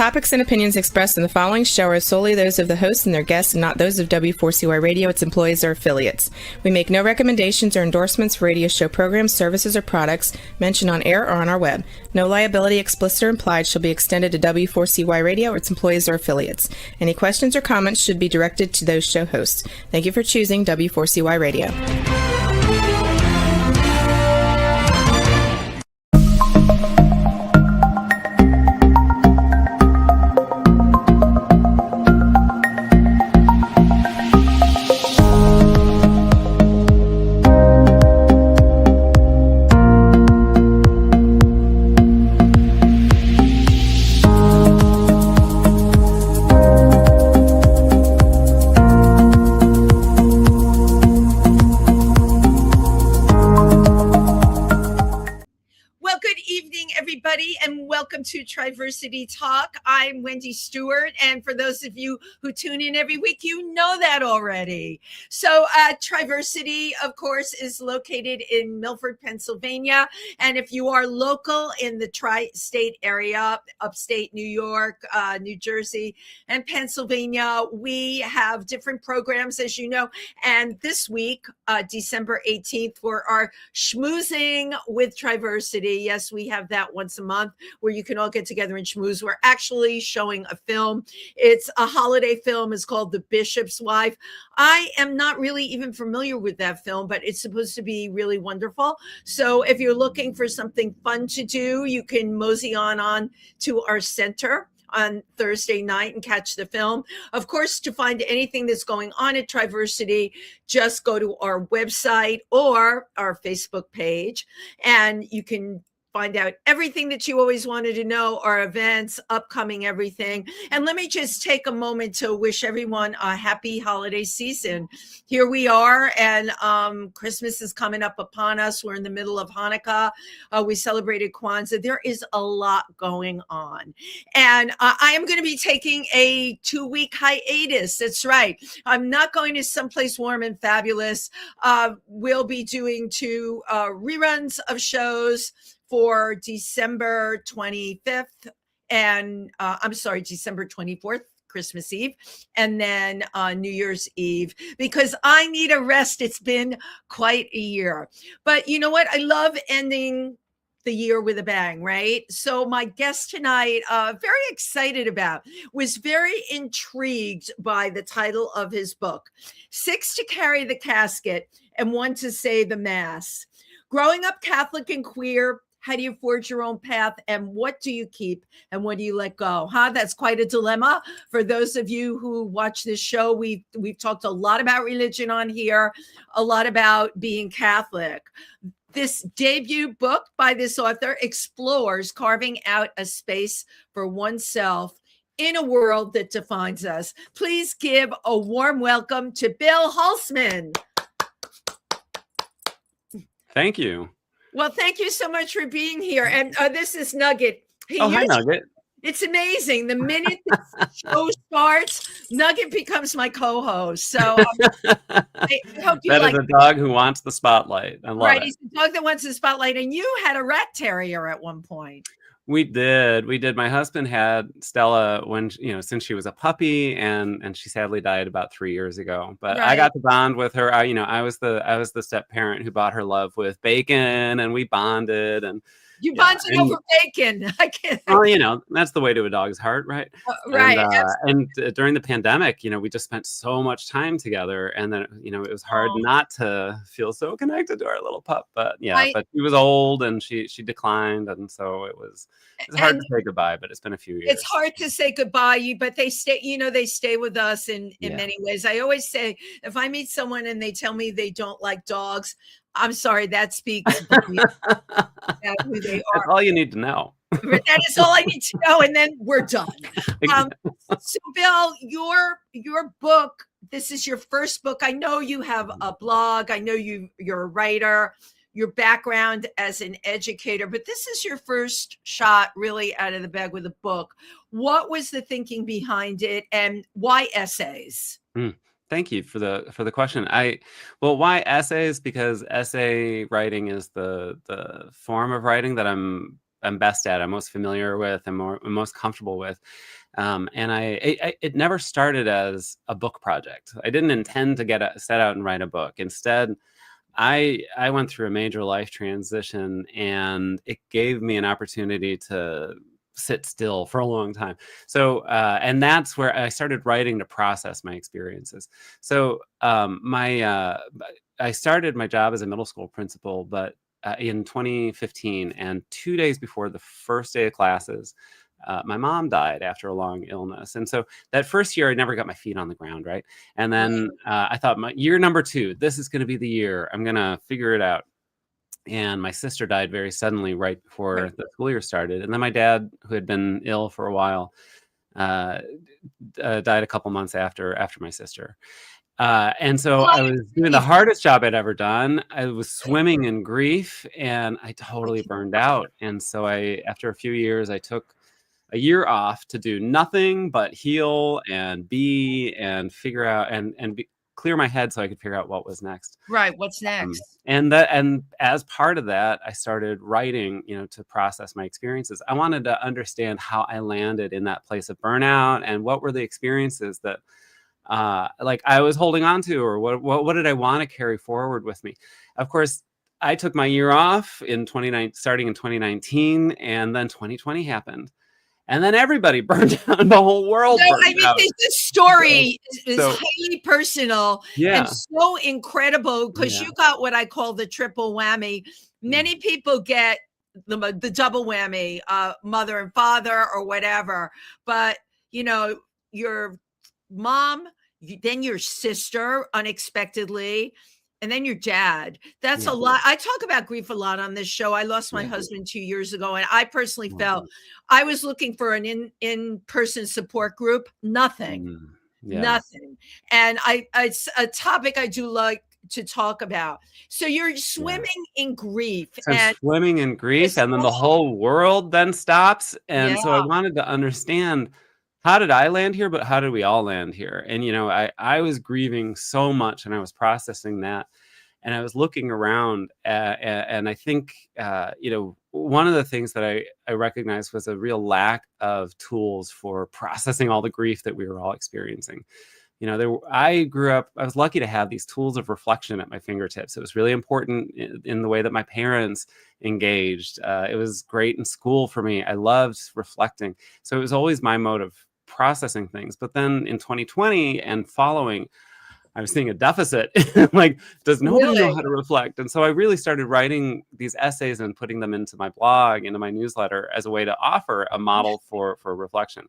topics and opinions expressed in the following show are solely those of the hosts and their guests and not those of W4CY Radio, its employees, or affiliates. We make no recommendations or endorsements for radio show programs, services, or products mentioned on air or on our web. No liability, explicit or implied, shall be extended to W4CY Radio or its employees or affiliates. Any questions or comments should be directed to those show hosts. Thank you for choosing W4CY Radio. Welcome to Triversity Talk. I'm Wendy Stewart, and for those of you who tune in every week, you know that already. So Triversity, of course, is located in Milford, Pennsylvania, and if you are local in the tri-state area, upstate New York, New Jersey, and Pennsylvania, we have different programs, as you know, and this week, December 18th, for our Schmoozing with Triversity. Yes, we have that once a month where you can all get together and schmooze. We're actually showing a film. It's a holiday film. It's called The Bishop's Wife. I am not really even familiar with that film, but it's supposed to be really wonderful. So if you're looking for something fun to do, you can mosey on to our center on Thursday night and catch the film. Of course, to find anything that's going on at Triversity, just go to our website or our Facebook page, and you can find out everything that you always wanted to know, our events, upcoming everything. And let me just take a moment to wish everyone a happy holiday season. Here we are, and Christmas is coming up upon us. We're in the middle of Hanukkah. We celebrated Kwanzaa. There is a lot going on. And I am going to be taking a 2-week hiatus. That's right. I'm not going to someplace warm and fabulous. We'll be doing 2 reruns of shows for December 25th and December 24th, Christmas Eve, and then New Year's Eve, because I need a rest. It's been quite a year. But you know what? I love ending the year with a bang, right? So my guest tonight, very excited about, was very intrigued by the title of his book, 6 to Carry the Casket and 1 to Say the Mass. Growing up Catholic and queer, how do you forge your own path, and what do you keep and what do you let go? That's quite a dilemma. For those of you who watch this show, we've talked a lot about religion on here, a lot about being Catholic. This debut book by this author explores carving out a space for oneself in a world that defines us. Please give a warm welcome to Bill Hulseman. Thank you. Well, thank you so much for being here. And this is Nugget. Hi, Nugget. It's amazing. The minute the show starts, Nugget becomes my co-host. So I hope you That is a dog who wants the spotlight. I love it. He's a dog that wants the spotlight. And you had a rat terrier at one point. We did. My husband had Stella since she was a puppy, and she sadly died about 3 years ago. But I got to bond with her. I was the step parent who bought her love with bacon, and we bonded. And you bonded over bacon. I can't. Well, that's the way to a dog's heart, right? Right. And during the pandemic, we just spent so much time together, and then it was hard not to feel so connected to our little pup. But but she was old and she declined, and so it was hard to say goodbye. But it's been a few years. It's hard to say goodbye, but they stay. They stay with us in many ways. I always say, if I meet someone and they tell me they don't like dogs, I'm sorry, that speaks about who they are. That's all you need to know. That is all I need to know, and then we're done. So, Bill, your book, this is your first book. I know you have a blog. I know you're a writer, your background as an educator, but this is your first shot really out of the bag with a book. What was the thinking behind it, and why essays? Thank you for the question. Why essays? Because essay writing is the form of writing that I'm I'm best at, I'm most familiar with, I'm most comfortable with. And it never started as a book project. I didn't intend to set out and write a book. Instead, I went through a major life transition, and it gave me an opportunity to sit still for a long time. So, and that's where I started writing to process my experiences. So, I started my job as a middle school principal, but in 2015, and 2 days before the first day of classes, my mom died after a long illness. And so that first year, I never got my feet on the ground, right? And then I thought, my year number 2, this is going to be the year. I'm going to figure it out. And my sister died very suddenly right before the school year started. And then my dad, who had been ill for a while, died a couple months after my sister. And so I was doing the hardest job I'd ever done. I was swimming in grief, and I totally burned out. And so after a few years, I took a year off to do nothing but heal and be and figure out and clear my head so I could figure out what was next. Right. What's next? And as part of that, I started writing, to process my experiences. I wanted to understand how I landed in that place of burnout, and what were the experiences that like I was holding on to, or what did I want to carry forward with me? Of course, I took my year off starting in 2019, and then 2020 happened. And then everybody burned out. The whole world burned out. This story is highly personal and so incredible, because you got what I call the triple whammy. Many people get the double whammy, mother and father or whatever. But, your mom, then your sister unexpectedly, and then your dad. That's a lot. I talk about grief a lot on this show. I lost my husband 2 years ago, and I personally felt I was looking for an in-person support group. Nothing. And it's a topic I do like to talk about. So you're swimming in grief. And swimming in grief, and then the whole world then stops. And so I wanted to understand, how did I land here, but how did we all land here? And, I was grieving so much, and I was processing that, and I was looking around, and I think, one of the things that I recognized was a real lack of tools for processing all the grief that we were all experiencing. I grew up, I was lucky to have these tools of reflection at my fingertips. It was really important in the way that my parents engaged. It was great in school for me. I loved reflecting. So it was always my mode of processing things. But then in 2020 and following, I was seeing a deficit. Like, does nobody know how to reflect? And so I really started writing these essays and putting them into my blog, into my newsletter, as a way to offer a model for reflection.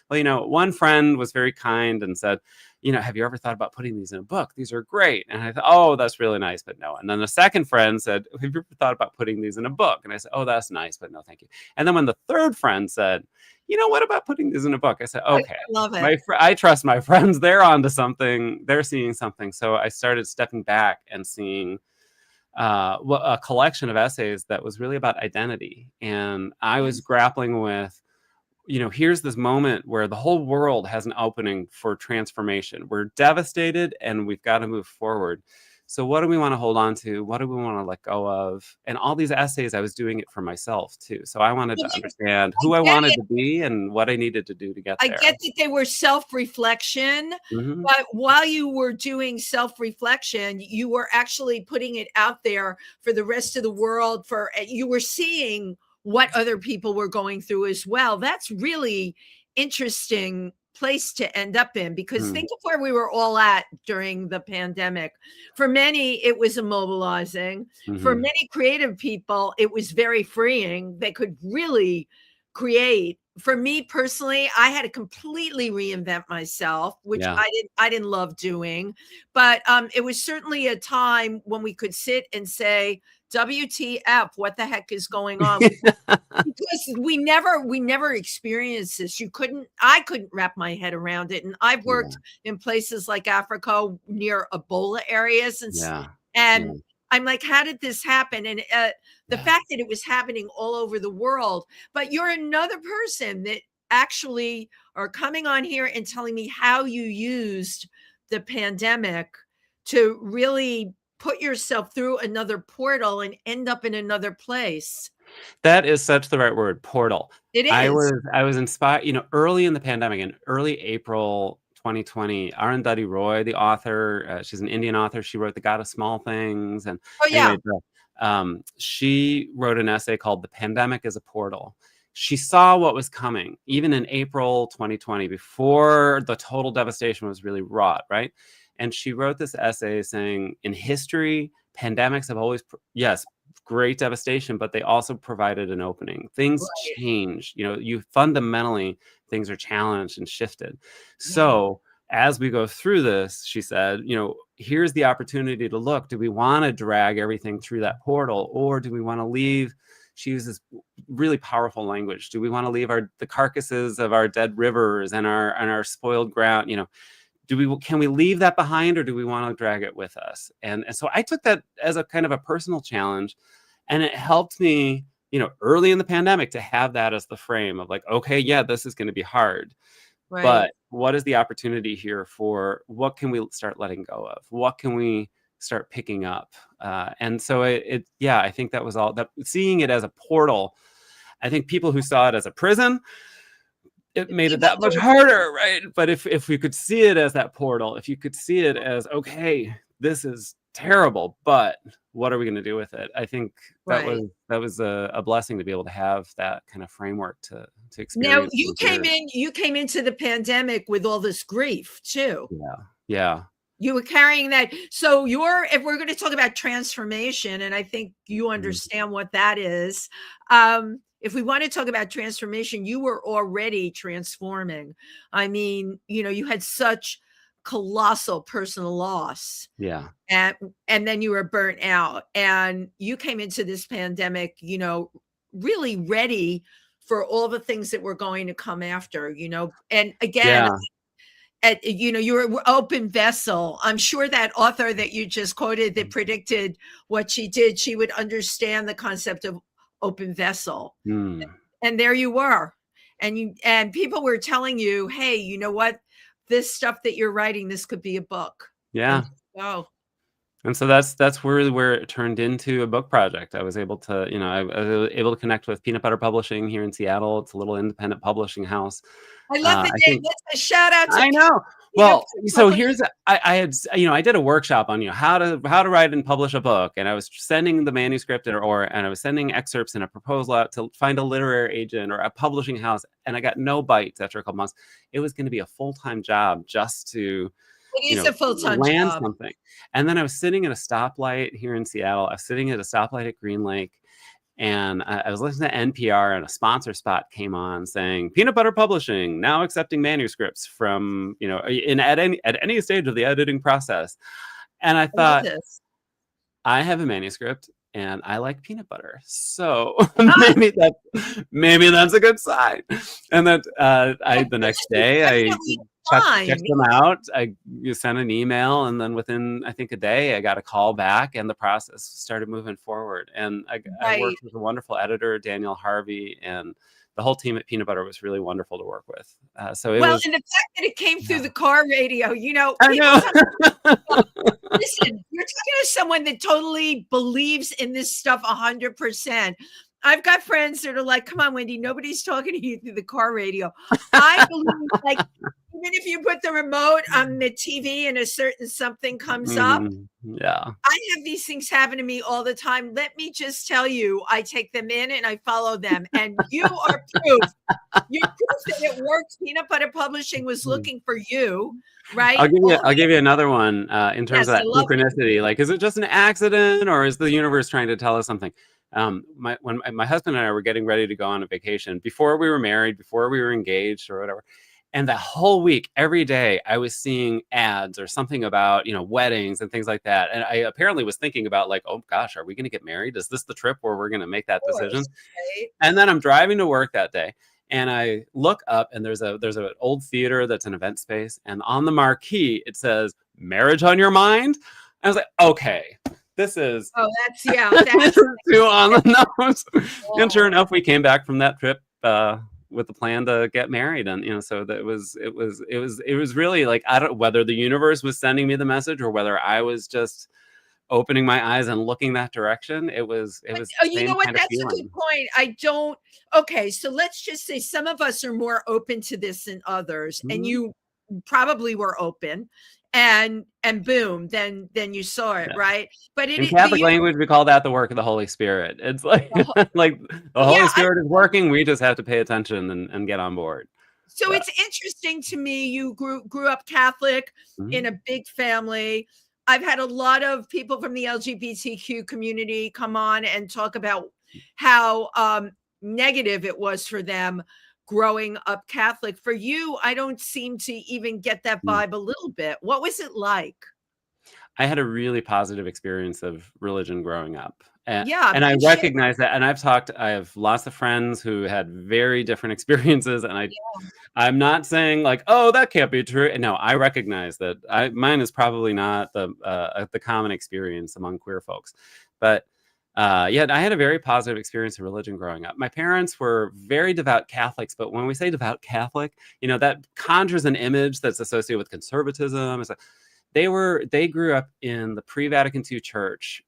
Well, one friend was very kind and said, have you ever thought about putting these in a book? These are great. And I thought, oh, that's really nice, but no. And then the second friend said, have you ever thought about putting these in a book? And I said, oh, that's nice, but no, thank you. And then when the third friend said, what about putting these in a book? I said, okay, I love it. I trust my friends. They're onto something. They're seeing something. So I started stepping back and seeing a collection of essays that was really about identity. And I was grappling with, here's this moment where the whole world has an opening for transformation. We're devastated, and we've got to move forward. So what do we want to hold on to? What do we want to let go of? And all these essays, I was doing it for myself too. So I wanted to understand who I wanted to be and what I needed to do to get there. I get that they were self-reflection, but while you were doing self-reflection, you were actually putting it out there for the rest of the world. You were seeing what other people were going through as well. That's really interesting place to end up in, because think of where we were all at during the pandemic. For many, it was immobilizing. For many creative people, it was very freeing. They could really create. For me personally, I had to completely reinvent myself, which I didn't love doing. But it was certainly a time when we could sit and say, WTF, what the heck is going on? Because we never experienced this. I couldn't wrap my head around it. And I've worked in places like Africa near Ebola areas. And I'm like, how did this happen? And the fact that it was happening all over the world, but you're another person that actually are coming on here and telling me how you used the pandemic to really put yourself through another portal and end up in another place. That is such the right word, portal. It I is. was inspired, early in the pandemic, in early April 2020, Arundhati Roy, the author, she's an Indian author. She wrote The God of Small Things. And Oh yeah. anyway, she wrote an essay called The Pandemic is a Portal. She saw what was coming, even in April 2020, before the total devastation was really wrought, right? And she wrote this essay saying, in history, pandemics have always, yes, great devastation, but they also provided an opening. Things Right. change. You fundamentally, things are challenged and shifted. Yeah. So as we go through this, she said, here's the opportunity to look. Do we want to drag everything through that portal, or do we want to leave? She uses really powerful language. Do we want to leave the carcasses of our dead rivers and our spoiled ground? Can we leave that behind, or do we want to drag it with us? And so I took that as a kind of a personal challenge, and it helped me, early in the pandemic, to have that as the frame of like, okay, yeah, this is going to be hard, Right. but what is the opportunity here for what can we start letting go of? What can we start picking up? And so I think that was all that, seeing it as a portal. I think people who saw it as a prison, it made it that much harder, right? But if we could see it as that portal, if you could see it as, okay, this is terrible, but what are we going to do with it? I think that was a blessing to be able to have that kind of framework to experience. Now you came into the pandemic with all this grief too. Yeah. You were carrying that. So if we're going to talk about transformation, and I think you understand what that is, if we want to talk about transformation, you were already transforming. I mean, you had such colossal personal loss. Yeah. And then you were burnt out, and you came into this pandemic, really ready for all the things that were going to come after, and again, you were open vessel. I'm sure that author that you just quoted that predicted what she did, she would understand the concept of open vessel. And there you were. And people were telling you, hey, you know what? This stuff that you're writing, this could be a book. Yeah. And so that's where it turned into a book project. I was able to, I was able to connect with Peanut Butter Publishing here in Seattle. It's a little independent publishing house. I love the name. That's a shout out to I know. Well, so I did a workshop on how to write and publish a book, and I was sending the manuscript and I was sending excerpts and a proposal out to find a literary agent or a publishing house, and I got no bites after a couple months. It was going to be a full-time job just to a full-time land job. Something. And then I was sitting at a stoplight here in Seattle. I was sitting at a stoplight at Green Lake, and I was listening to NPR, and a sponsor spot came on saying Peanut Butter Publishing now accepting manuscripts from at any stage of the editing process. And I thought, I have a manuscript and I like peanut butter, so maybe that's a good sign. And then the next day I checked them out. You sent an email, and then within, I think, a day, I got a call back, and the process started moving forward. And I worked with a wonderful editor, Daniel Harvey, and the whole team at Peanut Butter was really wonderful to work with. And the fact that it came through the car radio, I know. Listen, you're talking to someone that totally believes in this stuff 100%. I've got friends that are like, come on, Wendy, nobody's talking to you through the car radio. I believe, like, even if you put the remote on the TV and a certain something comes up. Yeah. I have these things happen to me all the time. Let me just tell you, I take them in and I follow them. And you are proof. You're proof that it works. Peanut Butter Publishing was looking for you, right? I'll give you another one in terms of that synchronicity. Like, is it just an accident, or is the universe trying to tell us something? When my husband and I were getting ready to go on a vacation, before we were married, before we were engaged or whatever, and that whole week, every day, I was seeing ads or something about, weddings and things like that. And I apparently was thinking about, like, oh gosh, are we going to get married? Is this the trip where we're going to make that decision? Right? And then I'm driving to work that day, and I look up, and there's an old theater that's an event space, and on the marquee it says "Marriage on Your Mind." I was like, okay. This is that's too on the nose. And sure enough, we came back from that trip with the plan to get married, and so that it was really like, I don't know whether the universe was sending me the message or whether I was just opening my eyes and looking that direction, it was the You know same what? kind of That's a good feeling. point. Okay, so let's just say some of us are more open to this than others, and Mhm. you probably were open, and boom, then you saw it, Yeah. right? But In but Catholic you language, we call that the work of the Holy Spirit. It's like like the yeah, Holy Spirit is working. We just have to pay attention and get on board. so Yeah. it's interesting to me. You grew up Catholic in Mhm. a big family. I've had a lot of people from the LGBTQ community come on and talk about how negative it was for them growing up Catholic. For you, I don't seem to even get that Mm. vibe a little bit. What was it like? I had a really positive experience of religion growing up. Yeah, And I please share. recognize that. And I have lots of friends who had very different experiences. And I'm not saying like, oh, that can't be true. No, I recognize that mine is probably not the common experience among queer folks. But yeah, I had a very positive experience of religion growing up. My parents were very devout Catholics, but when we say devout Catholic, that conjures an image that's associated with conservatism. It's like, they grew up in the pre-Vatican II church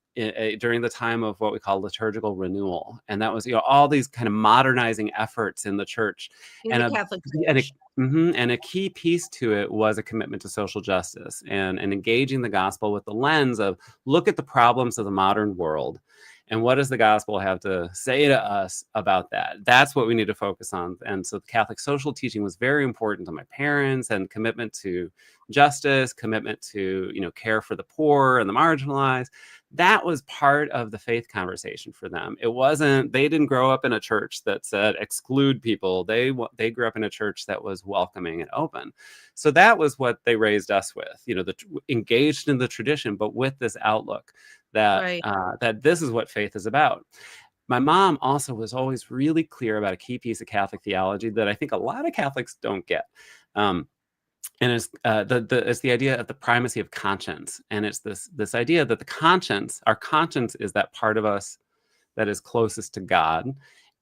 during the time of what we call liturgical renewal, and that was all these kind of modernizing efforts in the church, In and the a Catholic and a, Church. and a key piece to it was a commitment to social justice and engaging the gospel with the lens of look at the problems of the modern world. And what does the gospel have to say to us about that? That's what we need to focus on. And so the Catholic social teaching was very important to my parents, and commitment to justice, commitment to care for the poor and the marginalized. That was part of the faith conversation for them. They didn't grow up in a church that said exclude people. They grew up in a church that was welcoming and open. So that was what they raised us with, engaged in the tradition, but with this outlook that Right. that this is what faith is about. My mom also was always really clear about a key piece of Catholic theology that I think a lot of Catholics don't get. And it's it's the idea of the primacy of conscience, and it's this idea that our conscience is that part of us that is closest to God,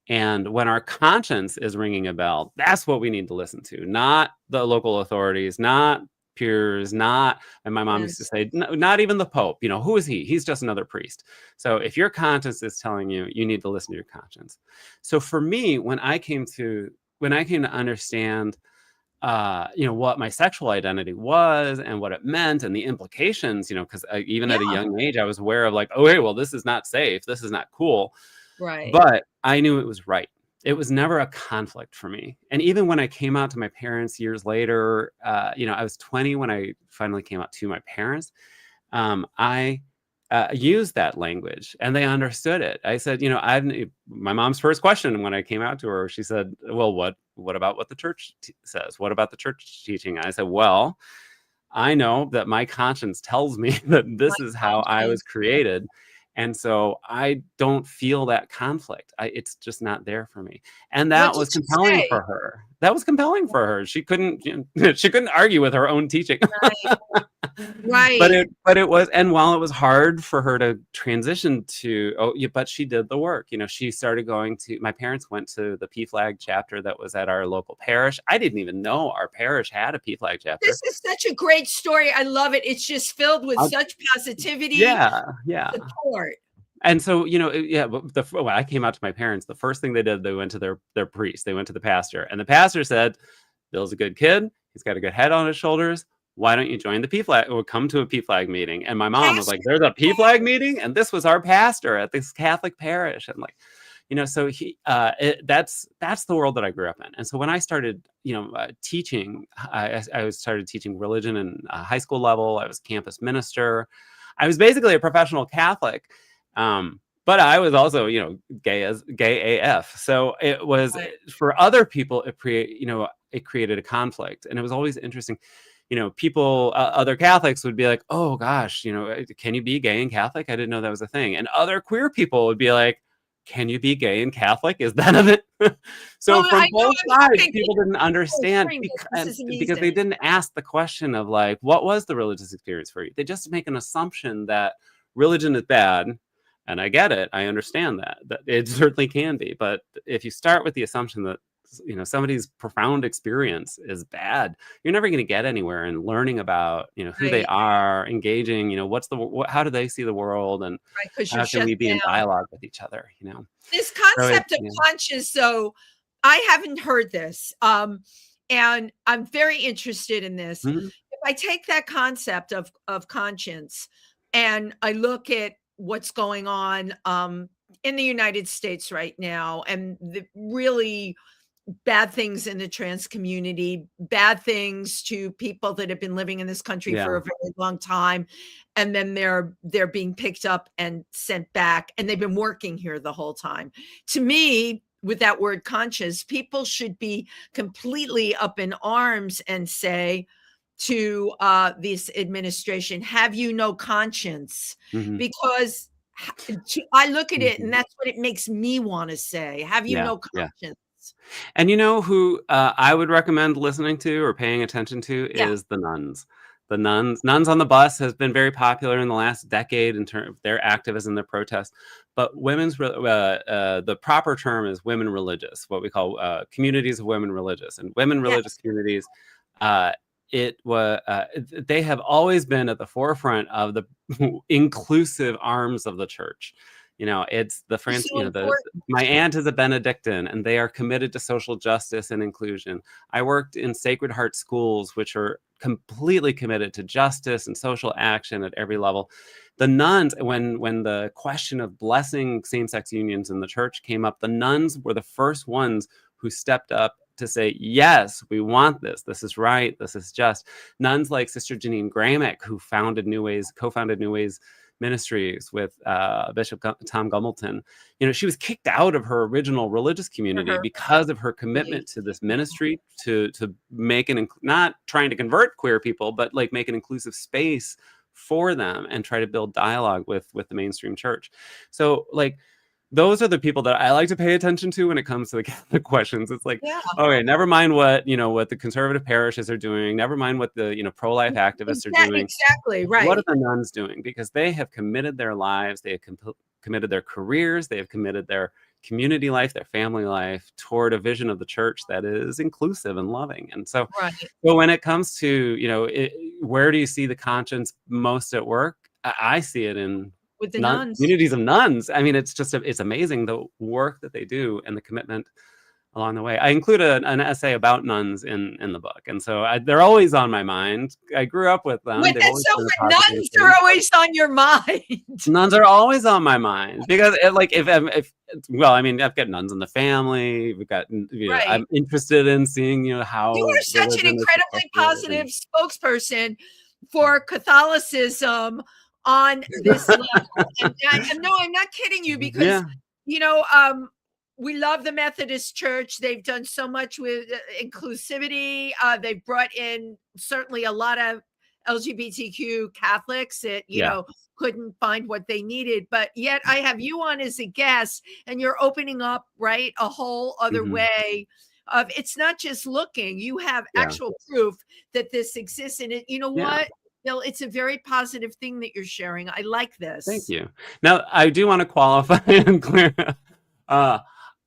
and when our conscience is ringing a bell, that's what we need to listen to, not the local authorities, not peers, not. And my mom used to Yes. say, no, not even the Pope. Who is he? He's just another priest. So if your conscience is telling you, you need to listen to your conscience. So for me, when I came to understand what my sexual identity was and what it meant and the implications, because even Yeah. at a young age, I was aware of like, oh, hey, well, this is not safe. This is not cool. Right. But I knew it was right. It was never a conflict for me. And even when I came out to my parents years later, I was 20 when I finally came out to my parents. I used that language and they understood it. I said, my mom's first question when I came out to her, she said, well, what about what the church says? What about the church teaching? I said, well, I know that my conscience tells me that My this is how I was conscience. created. And so I don't feel that conflict. It's just not there for me. And What that did was you compelling say? for her. That was compelling for her. She couldn't, she couldn't argue with her own teaching. Right. but Right. it was, and while it was hard for her to transition to, but she did the work. She started going to, my parents went to the PFLAG chapter that was at our local parish. I didn't even know our parish had a PFLAG chapter. This is such a great story. I love it. It's just filled with such positivity, Yeah. support. And so, when I came out to my parents, the first thing they did, they went to their priest. They went to the pastor, and the pastor said, Bill's a good kid. He's got a good head on his shoulders. Why don't you join the PFLAG or come to a PFLAG meeting? And my mom was like, there's a PFLAG meeting? And this was our pastor at this Catholic parish. And like, so that's the world that I grew up in. And so when I started, teaching, I started teaching religion in high school level. I was campus minister. I was basically a professional Catholic. But I was also, gay AF. So it was for other people, it created a conflict. And it was always interesting. People, other Catholics would be like, oh gosh, can you be gay and Catholic? I didn't know that was a thing. And other queer people would be like, can you be gay and Catholic? Is that of it? So Well, from I know both I'm sides, hoping people people didn't are understand hearing this. This is because they amazing. didn't ask the question of like, what was the religious experience for you? They just make an assumption that religion is bad. And I get it. I understand that it certainly can be. But if you start with the assumption that somebody's profound experience is bad, you're never going to get anywhere in learning about, who they Right. are, engaging, how do they see the world, and Right, 'cause you're how can shut we be in down. dialogue with each other, This So concept of conscience, though, I haven't heard this, and I'm very interested in this. Mhm. If I take that concept of conscience and I look at what's going on, in the United States right now, and the really bad things in the trans community, bad things to people that have been living in this country Yeah. for a very long time, and then they're being picked up and sent back, and they've been working here the whole time. To me, with that word conscious, people should be completely up in arms and say to this administration, have you no conscience? Mhm. Because I look at it and Mhm. that's what it makes me want to say. Have you Yeah, no yeah. conscience? And you know who I would recommend listening to or paying attention to Yeah. is the nuns. The nuns on the bus has been very popular in the last decade in terms of their activism, their protest. But the proper term is women religious, what we call communities of women religious, and women Yeah. religious communities. Uh, they have always been at the forefront of the inclusive arms of the church. It's the It's France. so important. My aunt is a Benedictine, and they are committed to social justice and inclusion. I worked in Sacred Heart schools, which are completely committed to justice and social action at every level. The nuns, when the question of blessing same-sex unions in the church came up, the nuns were the first ones who stepped up to say, yes, we want this. This is right. This is just. Nuns like Sister Janine Gramick, who co-founded New Ways Ministries with Bishop Tom Gumbleton. She was kicked out of her original religious community because of her commitment to this ministry, to make not trying to convert queer people, but like make an inclusive space for them and try to build dialogue with the mainstream church. So like, those are the people that I like to pay attention to when it comes to the Catholic questions. It's like, Yeah. okay, never mind what the conservative parishes are doing, never mind what the pro-life activists are doing. Exactly, What are right. the nuns doing? Because they have committed their lives, they have committed their careers, they have committed their community life, their family life toward a vision of the church that is inclusive and loving. And so, Right. when it comes to, where do you see the conscience most at work? I see it in With the nuns. communities of nuns. I mean, it's amazing the work that they do and the commitment along the way. I include an essay about nuns in the book, and so they're always on my mind. I grew up with them. But They've that's always so been a what positive nuns are influence. always on your mind. Nuns are always on my mind because, well, I mean, I've got nuns in the family. We've got, Right. I'm interested in seeing, how You are such an religion is incredibly affected positive spokesperson for Catholicism on this level. And no, I'm not kidding you because, yeah, we love the Methodist Church. They've done so much with inclusivity. They've brought in certainly a lot of LGBTQ Catholics that, yeah, couldn't find what they needed. But yet I have you on as a guest and you're opening up, right, a whole other mhm, way of it's not just looking. You have yeah, actual proof that this exists. And you know yeah. what? Bill, it's a very positive thing that you're sharing. I like Thank this. you. Now, I do want to qualify and clear. Uh,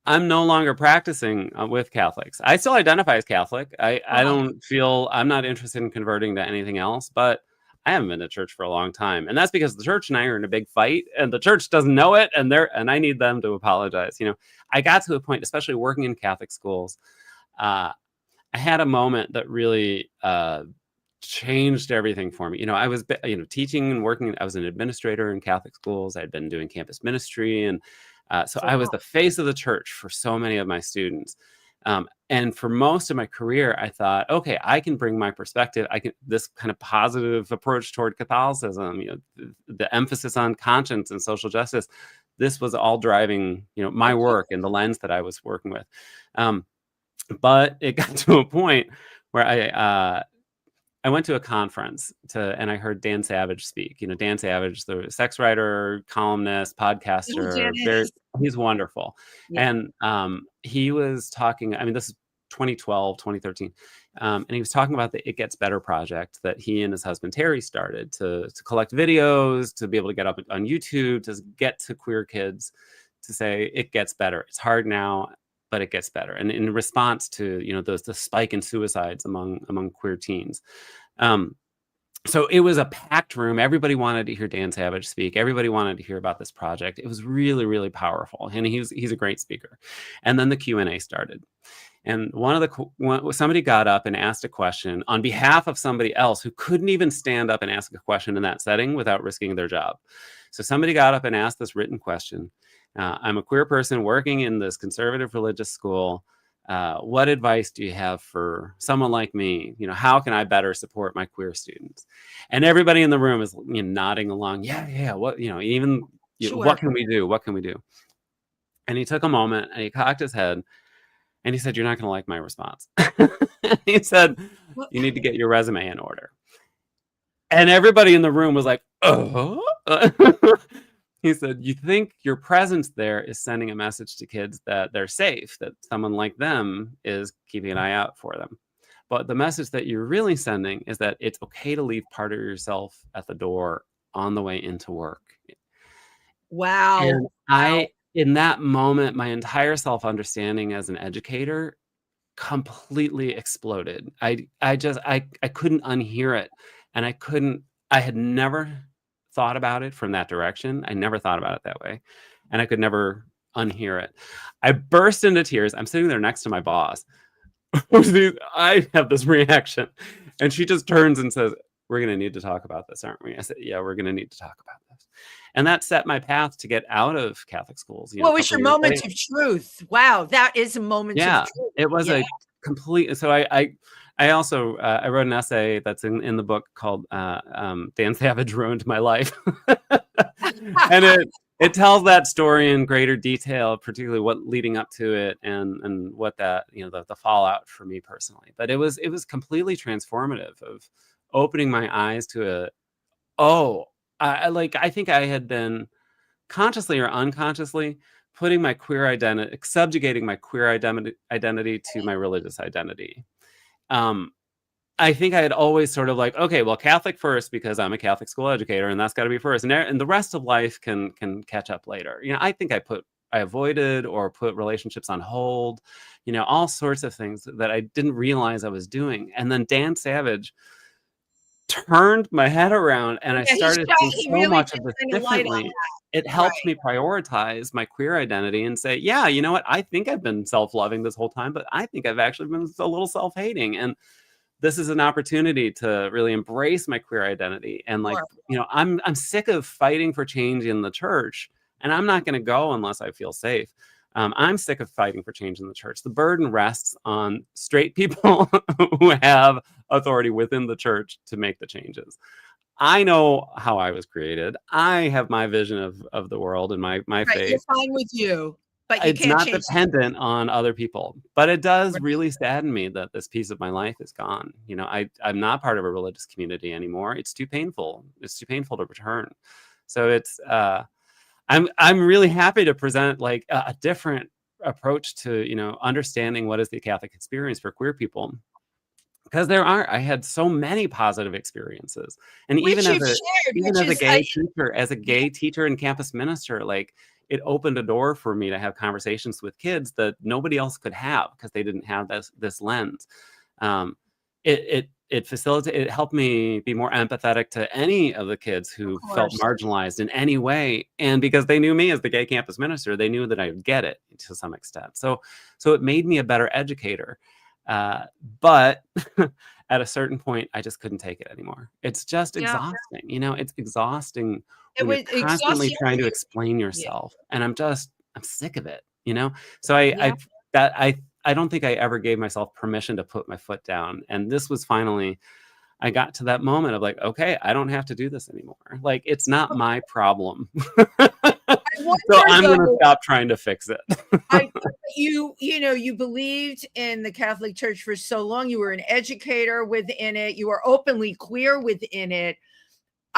I'm no longer practicing with Catholics. I still identify as Catholic. I don't feel I'm not interested in converting to anything else, but I haven't been to church for a long time, and that's because the church and I are in a big fight, and the church doesn't know it, and I need them to apologize. I got to a point, especially working in Catholic schools. I had a moment that really changed everything for me. I was, teaching and working. I was an administrator in Catholic schools. I'd been doing campus ministry, and so I was the face of the church for so many of my students. And for most of my career, I thought, okay, I can bring my perspective. This kind of positive approach toward Catholicism, the emphasis on conscience and social justice. This was all driving, my work and the lens that I was working with. But it got to a point where I went to a conference and I heard Dan Savage speak. Dan Savage, the sex writer, columnist, podcaster, he's wonderful. Yeah. And he was talking, I mean, this is 2012, 2013. And he was talking about the It Gets Better project that he and his husband Terry started to collect videos, to be able to get up on YouTube, to get to queer kids, to say it gets better. It's hard now. but it gets better. And in response to, the spike in suicides among queer teens. So it was a packed room. Everybody wanted to hear Dan Savage speak. Everybody wanted to hear about this project. It was really, really powerful. And he's a great speaker. And then the Q&A started. And somebody got up and asked a question on behalf of somebody else who couldn't even stand up and ask a question in that setting without risking their job. So somebody got up and asked this written question. I'm a queer person working in this conservative religious school. What advice do you have for someone like me? How can I better support my queer students? And everybody in the room is nodding along. Yeah. What, Sure. What can we do? What can we do? And he took a moment and he cocked his head and he said, "You're not going to like my response." He said, "You need to get your resume in order." And everybody in the room was like, "Oh." He said, "You think your presence there is sending a message to kids that they're safe, that someone like them is keeping an eye out for them. But the message that you're really sending is that it's okay to leave part of yourself at the door on the way into work." Wow. And in that moment, my entire self-understanding as an educator completely exploded. I couldn't unhear it. And I had never thought about it from that direction. I never thought about it that way. And I could never unhear it. I burst into tears. I'm sitting there next to my boss. I have this reaction. And she just turns and says, "We're going to need to talk about this, aren't we?" I said, "Yeah, we're going to need to talk about this." And that set my path to get out of Catholic schools. What was your moment of truth? Wow, that is a moment of truth. It was a complete. So I also I wrote an essay that's in the book called Dan Savage Ruined My Life. And it tells that story in greater detail, particularly what leading up to it and what that, the fallout for me personally. But it was completely transformative of opening my eyes to I think I had been consciously or unconsciously putting my queer identity, subjugating my queer identity to my religious identity. I think I had always sort of okay, well, Catholic first because I'm a Catholic school educator, and that's got to be first, and the rest of life can catch up later. I think I avoided or put relationships on hold, all sorts of things that I didn't realize I was doing. And then Dan Savage turned my head around, and I started seeing so much of this differently. It helped me prioritize my queer identity and say, yeah, you know what? I think I've been self-loving this whole time, but I think I've actually been a little self-hating. And this is an opportunity to really embrace my queer identity. And I'm sick of fighting for change in the church, and I'm not going to go unless I feel safe. I'm sick of fighting for change in the church. The burden rests on straight people who have authority within the church to make the changes. I know how I was created. I have my vision of the world and my faith. You're fine with you, but it's not dependent on other people. But it does really sadden me that this piece of my life is gone. I'm not part of a religious community anymore. It's too painful. It's too painful to return. So it's I'm really happy to present a different approach to understanding what is the Catholic experience for queer people. Because I had so many positive experiences, and even as a gay teacher and campus minister, it opened a door for me to have conversations with kids that nobody else could have because they didn't have this lens. It helped me be more empathetic to any of the kids who felt marginalized in any way, and because they knew me as the gay campus minister, they knew that I would get it to some extent. So it made me a better educator. But at a certain point, I just couldn't take it anymore. It's just exhausting. It's exhausting when you're constantly trying to explain yourself. And I'm sick of it, So I don't think I ever gave myself permission to put my foot down. And this was finally, I got to that moment of okay, I don't have to do this anymore. It's not my problem. So I'm going to stop trying to fix it. You believed in the Catholic Church for so long. You were an educator within it. You were openly queer within it.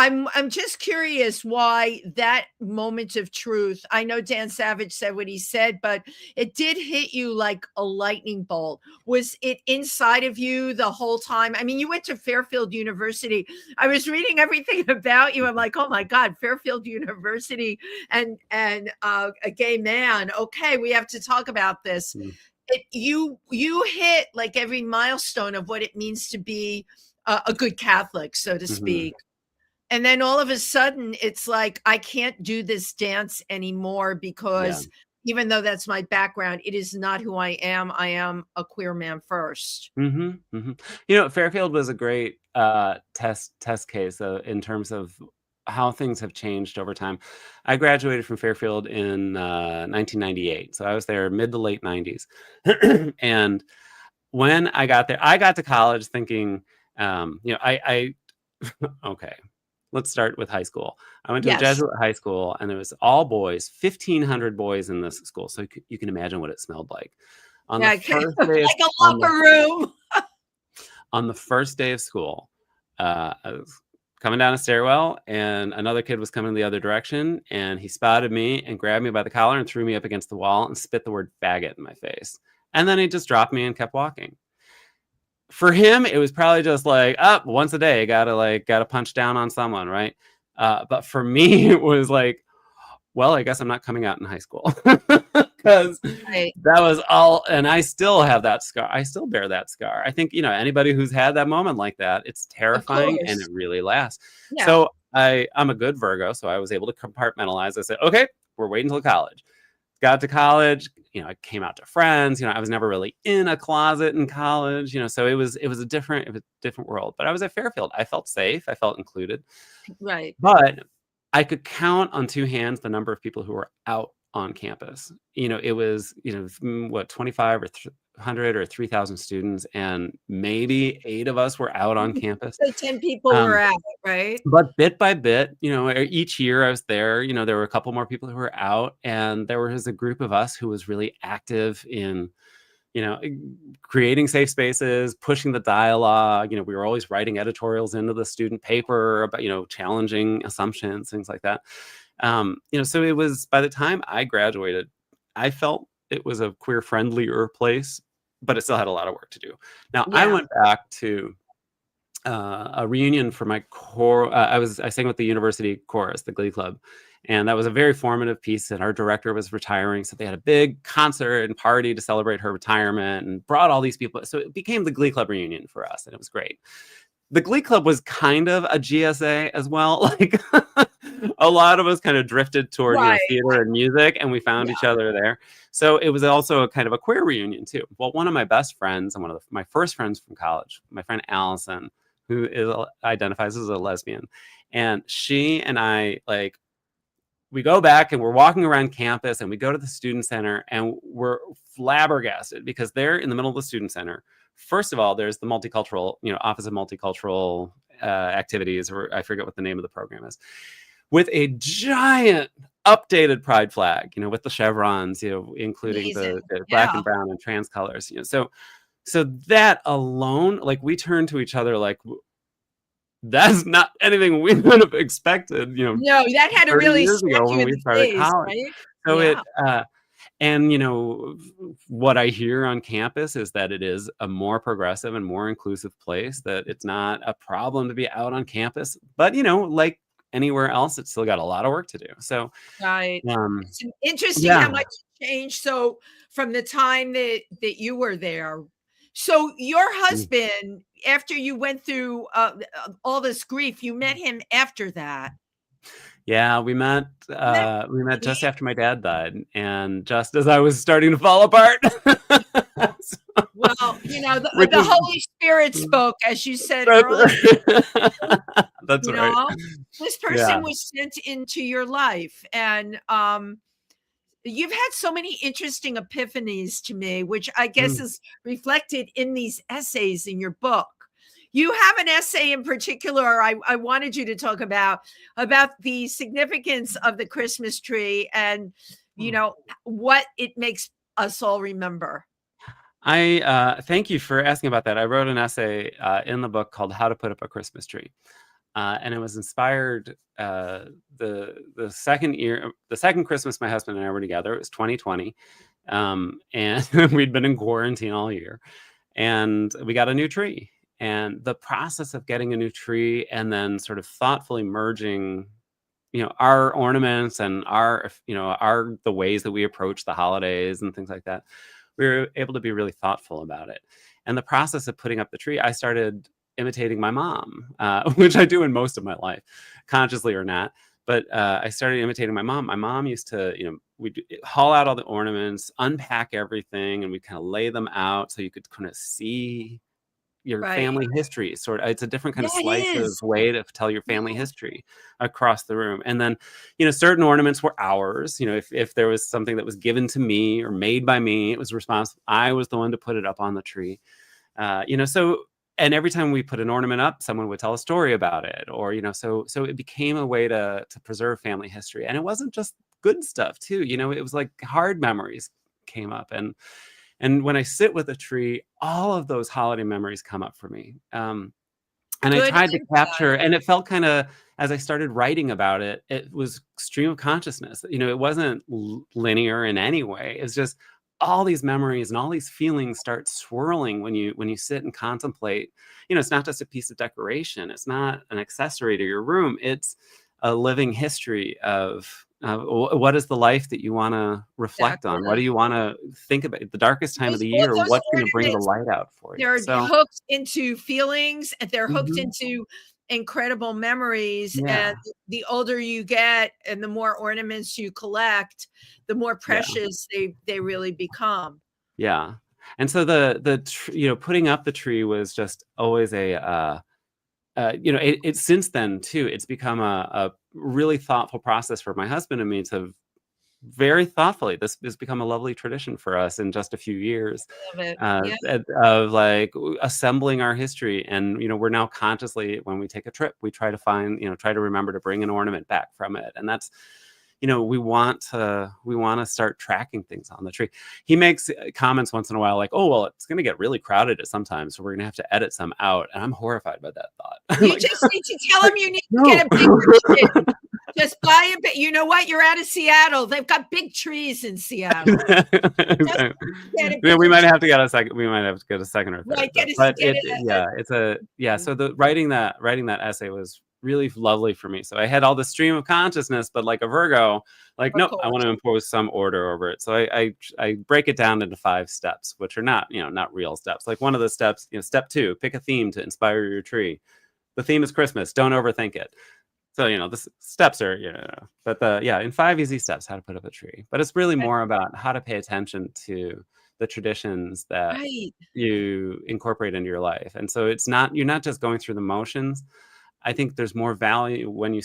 I'm just curious why that moment of truth. I know Dan Savage said what he said, but it did hit you like a lightning bolt. Was it inside of you the whole time? I mean, you went to Fairfield University. I was reading everything about you. I'm like, oh my God, Fairfield University and a gay man. Okay, we have to talk about this. You hit like every milestone of what it means to be a good Catholic, so to speak. And then all of a sudden, it's like, I can't do this dance anymore because even though that's my background, it is not who I am. I am a queer man first. You know, Fairfield was a great test case in terms of how things have changed over time. I graduated from Fairfield in 1998, so I was there mid to late 90s. And when I got there, I got to college thinking, I okay. Let's start with high school. I went to a Jesuit high school, and there was all boys, 1,500 boys in this school. So you can imagine what it smelled like. On the first day like a locker room. On the first day of school, I was coming down a stairwell, and another kid was coming the other direction, and he spotted me and grabbed me by the collar and threw me up against the wall and spit the word faggot in my face. And then he just dropped me and kept walking. For him, it was probably just like, once a day, gotta punch down on someone, right? But for me, it was like, well, I guess I'm not coming out in high school because that was all. And I still have that scar. I still bear that scar. I think, anybody who's had that moment like that, it's terrifying and it really lasts. Yeah. So I'm a good Virgo, so I was able to compartmentalize. I said, okay, we're waiting until college. Got to college, I came out to friends, I was never really in a closet in college, so it was a different world. But I was at Fairfield. I felt safe. I felt included. Right. But I could count on two hands the number of people who were out on campus. It was, 25 or 100 or 3,000 students, and maybe 8 of us were out on campus. So 10 people were out, right? But bit by bit, each year I was there, there were a couple more people who were out, and there was a group of us who was really active in, creating safe spaces, pushing the dialogue. We were always writing editorials into the student paper about, challenging assumptions, things like that. So it was, by the time I graduated, I felt it was a queer friendlier place, but it still had a lot of work to do. Now, I went back to a reunion for my core. I sang with the university chorus, the Glee Club, and that was a very formative piece. And our director was retiring, so they had a big concert and party to celebrate her retirement, and brought all these people. So it became the Glee Club reunion for us, and it was great. The Glee Club was kind of a GSA as well. Like a lot of us kind of drifted toward theater and music, and we found each other there. So it was also a kind of a queer reunion too. Well, one of my best friends and one of my first friends from college, my friend Allison, who identifies as a lesbian, and she and I, we go back and we're walking around campus, and we go to the student center, and we're flabbergasted because there in the middle of the student center, first of all, there's the multicultural, Office of Multicultural Activities, or I forget what the name of the program is, with a giant updated pride flag, with the chevrons, including the black and brown and trans colors, So that alone, we turned to each other like, that's not anything we would have expected, No, that had to really ago when we started college. Right? So and what I hear on campus is that it is a more progressive and more inclusive place, that it's not a problem to be out on campus, but like anywhere else, it's still got a lot of work to do. So it's interesting how much changed. So from the time that you were there, so your husband, after you went through all this grief, you met him after that. Yeah, we met just after my dad died, and just as I was starting to fall apart. Well, the Holy Spirit spoke, as you said earlier. That's right. This person was sent into your life, and you've had so many interesting epiphanies to me, which I guess is reflected in these essays in your book. You have an essay in particular I wanted you to talk about the significance of the Christmas tree and, what it makes us all remember. I thank you for asking about that. I wrote an essay in the book called How to Put Up a Christmas Tree. and it was inspired. The second Christmas my husband and I were together, it was 2020, and we'd been in quarantine all year, and we got a new tree. And the process of getting a new tree and then sort of thoughtfully merging, our ornaments and the ways that we approach the holidays and things like that, we were able to be really thoughtful about it. And the process of putting up the tree, I started imitating my mom, which I do in most of my life, consciously or not. But I started imitating my mom. My mom used to, we'd haul out all the ornaments, unpack everything, and we'd kind of lay them out so you could kind of see your family history. It's a different kind of slice of way to tell your family history across the room. And then, certain ornaments were ours. If there was something that was given to me or made by me, it was responsible. I was the one to put it up on the tree. And every time we put an ornament up, someone would tell a story about it, or so it became a way to preserve family history. And it wasn't just good stuff too. It was like hard memories came up, and when I sit with a tree, all of those holiday memories come up for me. And I tried to capture, and it felt kind of, as I started writing about it, it was stream of consciousness. It wasn't linear in any way. It's just all these memories and all these feelings start swirling when you sit and contemplate. It's not just a piece of decoration. It's not an accessory to your room. It's a living history of what is the life that you want to reflect on? What do you want to think about? The darkest time of the year, what's going to bring the light out for you? They're hooked into feelings, and they're hooked into incredible memories. And the older you get and the more ornaments you collect, the more precious they really become. Yeah. And so putting up the tree was just always since then too, it's become a really thoughtful process for my husband and me to very thoughtfully. This has become a lovely tradition for us in just a few years. I love it. Of like assembling our history. And, we're now consciously, when we take a trip, we try to remember to bring an ornament back from it. And that's, we want to start tracking things on the tree. He makes comments once in a while like, oh, well, it's going to get really crowded at some time, so we're going to have to edit some out. And I'm horrified by that thought. You just need to tell him you need to get a bigger tree. Just buy a bit. You know what? You're out of Seattle. They've got big trees in Seattle. We might have to get a second. We might have to get a second or third. Right, So the writing that essay was really lovely for me. So I had all the stream of consciousness, but like a Virgo, I want to impose some order over it. So I break it down into 5 steps, which are not real steps. Like one of the steps, step 2, pick a theme to inspire your tree. The theme is Christmas. Don't overthink it. So, the steps are, in 5 easy steps, how to put up a tree. But it's really more about how to pay attention to the traditions that you incorporate into your life. And so you're not just going through the motions. I think there's more value when you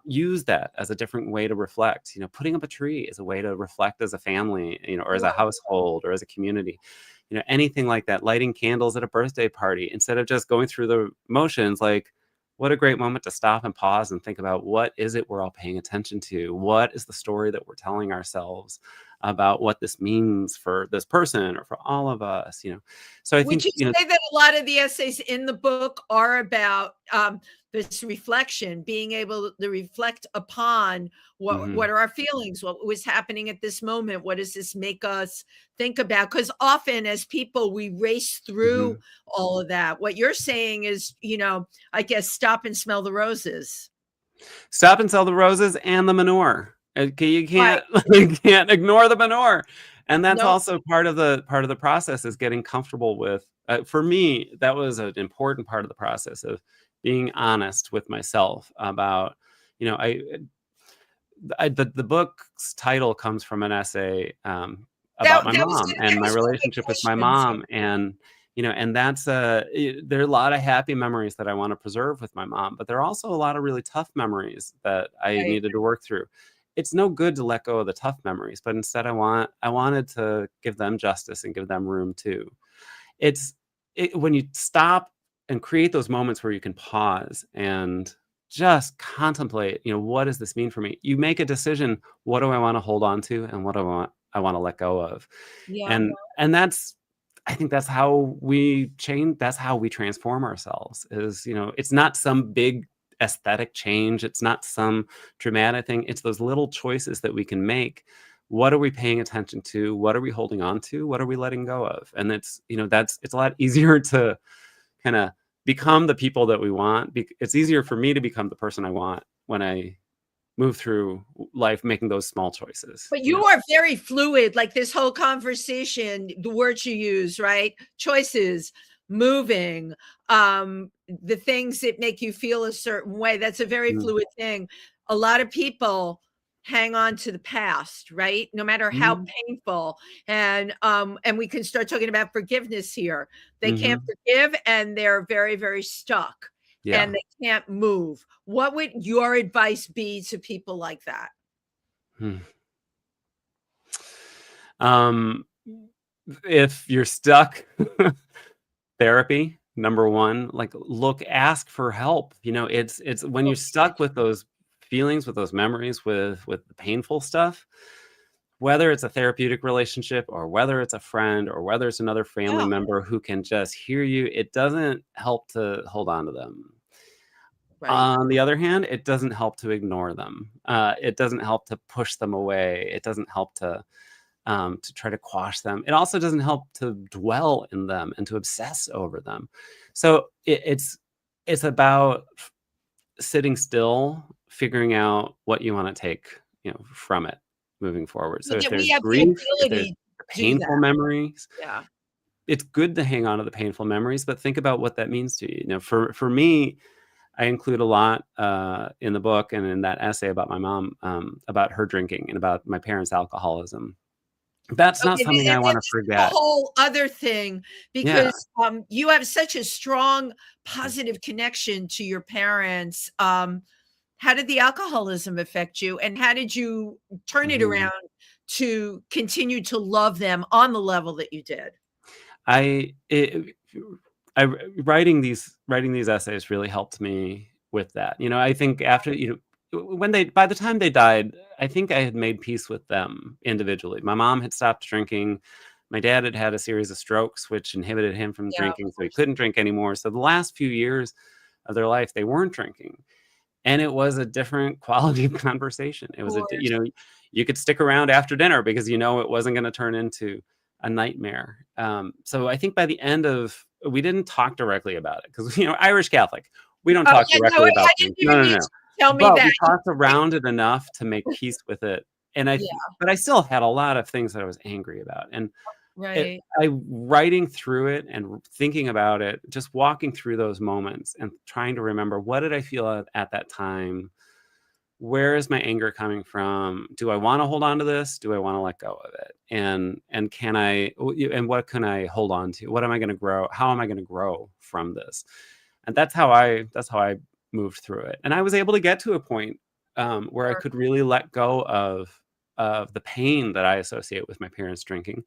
use that as a different way to reflect. Putting up a tree is a way to reflect as a family, or as a household or as a community. Anything like that, lighting candles at a birthday party, instead of just going through the motions, what a great moment to stop and pause and think about, what is it we're all paying attention to? What is the story that we're telling ourselves about what this means for this person or for all of us? So I think, would you say that a lot of the essays in the book are about this reflection, being able to reflect upon what are our feelings, what was happening at this moment, what does this make us think about? Because often as people, we race through all of that. What you're saying is, I guess, stop and smell the roses. Stop and smell the roses and the manure. Okay, you can't you can't ignore the manure. And that's also part of the process, is getting comfortable with, for me, that was an important part of the process of being honest with myself about, the book's title comes from an essay about my mom and my relationship with my mom. And, and that's there are a lot of happy memories that I want to preserve with my mom, but there are also a lot of really tough memories that I needed to work through. It's no good to let go of the tough memories, but instead I wanted to give them justice and give them room too. When you stop and create those moments where you can pause and just contemplate, what does this mean for me? You make a decision. What do I want to hold on to, and what do I want to let go of? And I think that's how we change. That's how we transform ourselves. Is it's not some big aesthetic change. It's not some dramatic thing. It's those little choices that we can make. What are we paying attention to? What are we holding on to? What are we letting go of? And it's, it's a lot easier to kind of become the people that we want. It's easier for me to become the person I want when I move through life making those small choices. But you are very fluid, like this whole conversation, the words you use, right? Choices, moving, the things that make you feel a certain way. That's a very fluid thing. A lot of people hang on to the past, right? No matter how painful. And we can start talking about forgiveness here. They can't forgive, and they're very, very stuck. Yeah. And they can't move. What would your advice be to people like that? If you're stuck, therapy, number one, ask for help. It's when you're stuck with those feelings, with those memories, with the painful stuff, whether it's a therapeutic relationship or whether it's a friend or whether it's another family member who can just hear you, it doesn't help to hold on to them. Right. On the other hand, it doesn't help to ignore them. It doesn't help to push them away. It doesn't help to try to quash them. It also doesn't help to dwell in them and to obsess over them. So it's about sitting still, figuring out what you want to take, from it moving forward. So if there's grief, if there's painful memories, it's good to hang on to the painful memories, but think about what that means to you. For me, I include a lot in the book and in that essay about my mom, about her drinking and about my parents' alcoholism. That's not something I want to forget. A whole other thing, because you have such a strong, positive connection to your parents. How did the alcoholism affect you, and how did you turn it around to continue to love them on the level that you did? Writing these essays really helped me with that. I think after, by the time they died, I think I had made peace with them individually. My mom had stopped drinking. My dad had had a series of strokes, which inhibited him from drinking, so he couldn't drink anymore. So the last few years of their life, they weren't drinking. And it was a different quality of conversation. It was, you could stick around after dinner because, it wasn't going to turn into a nightmare. So I think by the end of, we didn't talk directly about it because, Irish Catholic, we don't talk directly about things. No. Tell me but that. We talked around it enough to make peace with it. And but I still had a lot of things that I was angry about. And writing through it and thinking about it, just walking through those moments and trying to remember, what did I feel at that time? Where is my anger coming from? Do I want to hold on to this? Do I want to let go of it? And can I, and what can I hold on to? What am I going to grow? How am I going to grow from this? And that's how I moved through it. And I was able to get to a point where I could really let go of the pain that I associate with my parents drinking.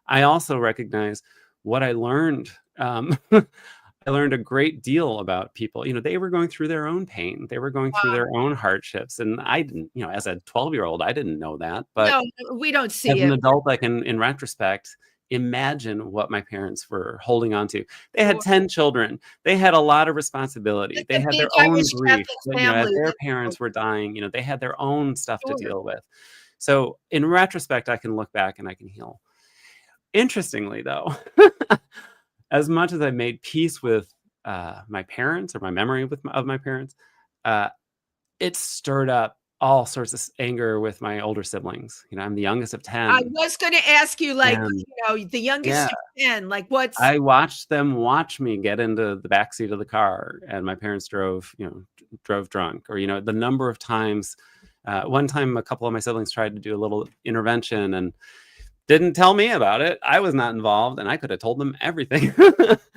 I also recognize what I learned. I learned a great deal about people. They were going through their own pain. They were going through their own hardships. And I didn't, as a 12-year-old, I didn't know that. But no, we don't see as it. an adult, I can, in retrospect, imagine what my parents were holding on to. They had 10 children. They had a lot of responsibility. They had their own grief. As their parents were dying, they had their own stuff to deal with. So in retrospect, I can look back and I can heal. Interestingly, though, as much as I made peace with my parents, or my memory of my parents, it stirred up all sorts of anger with my older siblings. I'm the youngest of 10. I was going to ask you, the youngest of 10, I watched them watch me get into the backseat of the car, and my parents drove drunk, or, the number of times. One time, a couple of my siblings tried to do a little intervention and didn't tell me about it. I was not involved, and I could have told them everything.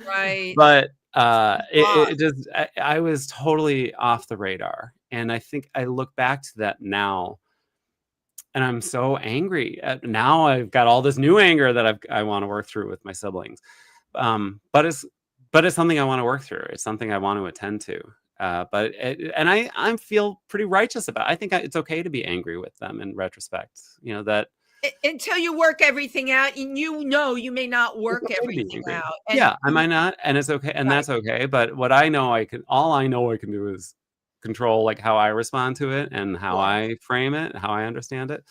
Right. But I was totally off the radar. And I think I look back to that now, and I'm so angry. Now I've got all this new anger that I want to work through with my siblings. But it's something I want to work through. It's something I want to attend to. I feel pretty righteous about it. I think it's okay to be angry with them in retrospect. That until you work everything out, and you may not work everything out. I might not, and it's okay, and that's okay. But all I know I can do is control like how I respond to it and how Sure. I frame it, how I understand it.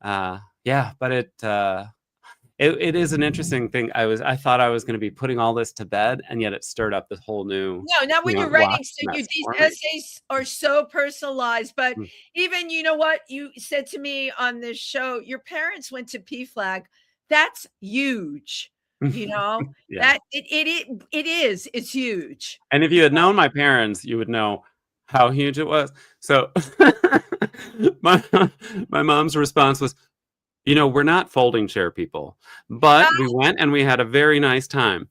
Yeah, but it is an interesting thing. I thought I was going to be putting all this to bed, and yet it stirred up this whole new, No, not when you're writing. watch So mess these for me. essays are so personalized. But Mm. even, you know what you said to me on this show, your parents went to PFLAG. That's huge. You know Yeah. that it is. It's huge. And if you had known my parents, you would know how huge it was. So my my mom's response was, we're not folding chair people, but we went and we had a very nice time.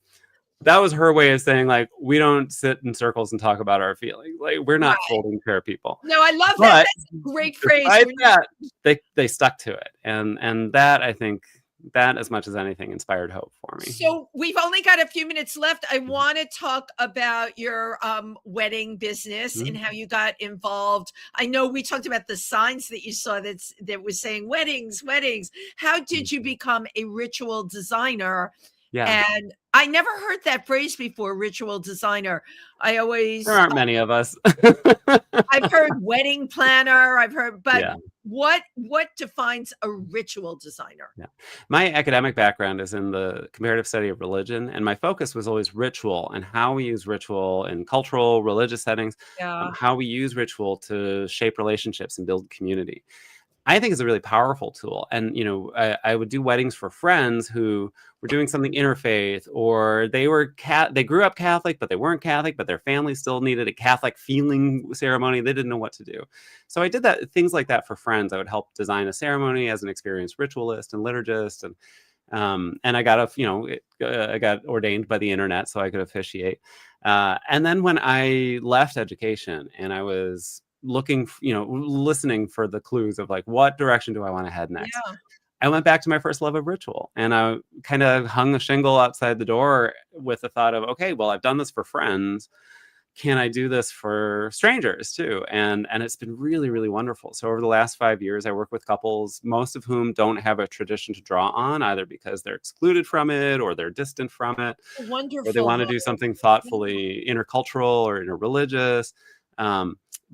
That was her way of saying, like, we don't sit in circles and talk about our feelings. Like, we're not Right. folding chair people. No, I love that. But That's a great phrase. despite that, they stuck to it. And that, I think, that as much as anything inspired hope for me. So we've only got a few minutes left. I want to talk about your wedding business and how you got involved. I know we talked about the signs that you saw that was saying weddings, weddings. How did you become a ritual designer? Yeah. And I never heard that phrase before, ritual designer. There aren't many of us. I've heard wedding planner. But Yeah. what defines a ritual designer? Yeah. My academic background is in the comparative study of religion, and my focus was always ritual and how we use ritual in cultural, religious settings, Yeah. how we use ritual to shape relationships and build community. I think it's a really powerful tool. And, I would do weddings for friends who were doing something interfaith, or they grew up Catholic, but they weren't Catholic, but their family still needed a Catholic feeling ceremony. They didn't know what to do. So I did things like that for friends. I would help design a ceremony as an experienced ritualist and liturgist. And I got I got ordained by the internet so I could officiate. And then when I left education and I was listening for the clues of like, what direction do I want to head next? Yeah. I went back to my first love of ritual, and I kind of hung a shingle outside the door with the thought of, okay, well, I've done this for friends. Can I do this for strangers too? And it's been really, really wonderful. So over the last 5 years, I work with couples, most of whom don't have a tradition to draw on, either because they're excluded from it or they're distant from it. Wonderful. Or they want to do something thoughtfully intercultural or interreligious.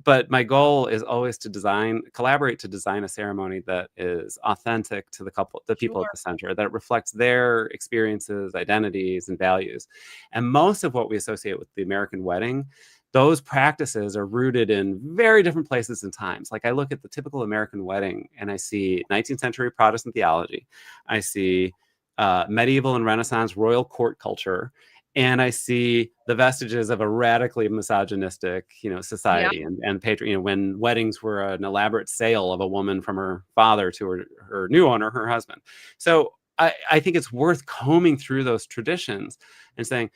But my goal is always to collaborate to design a ceremony that is authentic to the people at the center, that reflects their experiences, identities, and values. And most of what we associate with the American wedding, those practices are rooted in very different places and times. Like I look at the typical American wedding and I see 19th century Protestant theology. I see medieval and Renaissance royal court culture. And I see the vestiges of a radically misogynistic, society and when weddings were an elaborate sale of a woman from her father to her new owner, her husband. So I think it's worth combing through those traditions and saying,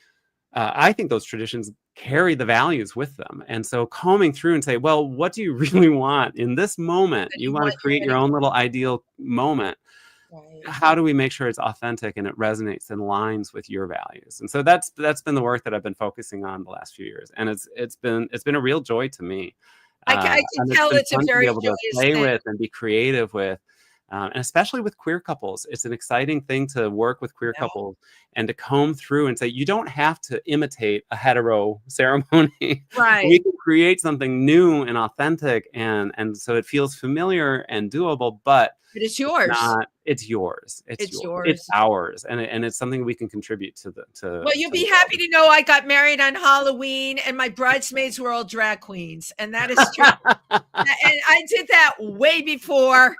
I think those traditions carry the values with them. And so combing through and say, well, what do you really want in this moment? You want to create your own little ideal moment. Right. How do we make sure it's authentic and it resonates and aligns with your values? And so that's been the work that I've been focusing on the last few years, and it's been a real joy to me. I can tell it's a very joyous to play with and be creative with. And especially with queer couples, it's an exciting thing to work with queer couples and to comb through and say, you don't have to imitate a hetero ceremony. Right. We can create something new and authentic, and so it feels familiar and doable, but it's yours. It's yours. It's yours. It's ours, and it's something we can contribute to. Well, you'll be happy to know I got married on Halloween, and my bridesmaids were all drag queens, and that is true. And I did that way before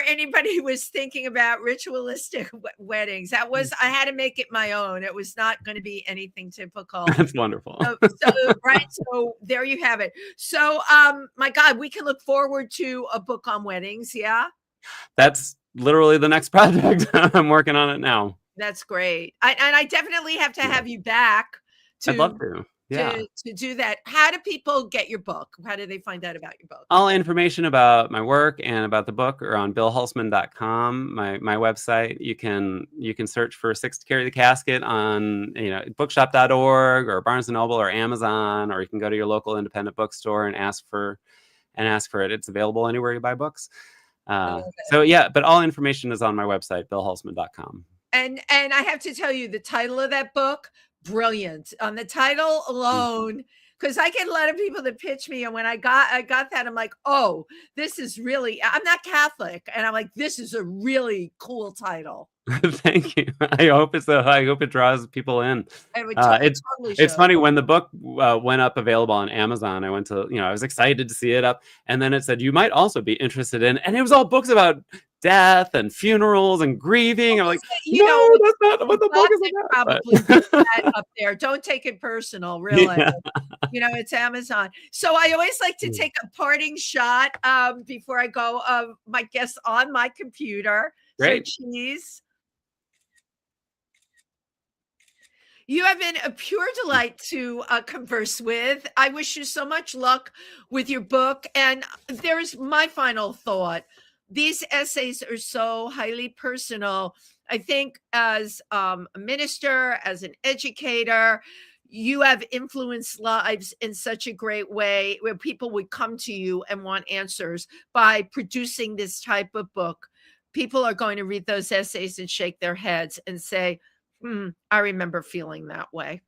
anybody was thinking about ritualistic weddings. I had to make it my own. It was not going to be anything typical. That's wonderful. So there you have it. So, my God, we can look forward to a book on weddings. Yeah. That's literally the next project. I'm working on it now. That's great. I definitely have to have you back. I'd love to. Yeah. To do that. How do people get your book? How do they find out about your book? All information about my work and about the book are on billhulseman.com, my website. You can search for Six to Carry the Casket on bookshop.org or Barnes & Noble or Amazon, or you can go to your local independent bookstore and ask for it. It's available anywhere you buy books. So yeah, but all information is on my website, billhulseman.com. And I have to tell you, the title of that book, brilliant. On the title alone, because I get a lot of people that pitch me, and when I got that, I'm like, oh, this is really. I'm not Catholic, and I'm like, this is a really cool title. Thank you. I hope it draws people in. It's totally it's funny when the book went up available on Amazon. I went to, I was excited to see it up, and then it said you might also be interested in, and it was all books about death and funerals and grieving. I'm like, that's not what the book is about. Probably put that up there. Don't take it personal, really. Yeah. It's Amazon. So I always like to take a parting shot before I go. My guests on my computer. Great. So cheese. You have been a pure delight to converse with. I wish you so much luck with your book. And there's my final thought. These essays are so highly personal. I think as a minister, as an educator, you have influenced lives in such a great way where people would come to you and want answers by producing this type of book. People are going to read those essays and shake their heads and say, I remember feeling that way.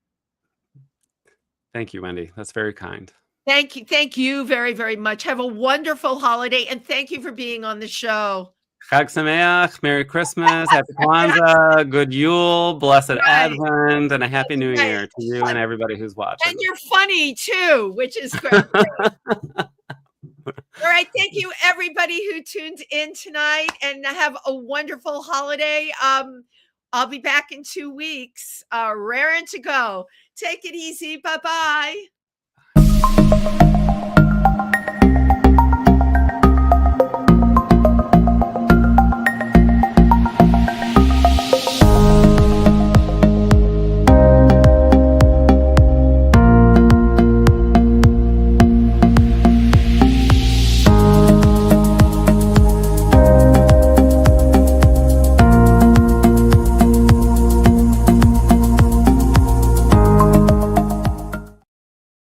Thank you, Wendy. That's very kind. Thank you. Thank you very, very much. Have a wonderful holiday. And thank you for being on the show. Chag Sameach, Merry Christmas, Happy Kwanzaa, Good Yule, Blessed Advent, and a Happy New Year to you and everybody who's watching. And you're funny too, which is great. All right. Thank you, everybody who tuned in tonight, and have a wonderful holiday. I'll be back in 2 weeks. Raring to go. Take it easy. Bye-bye.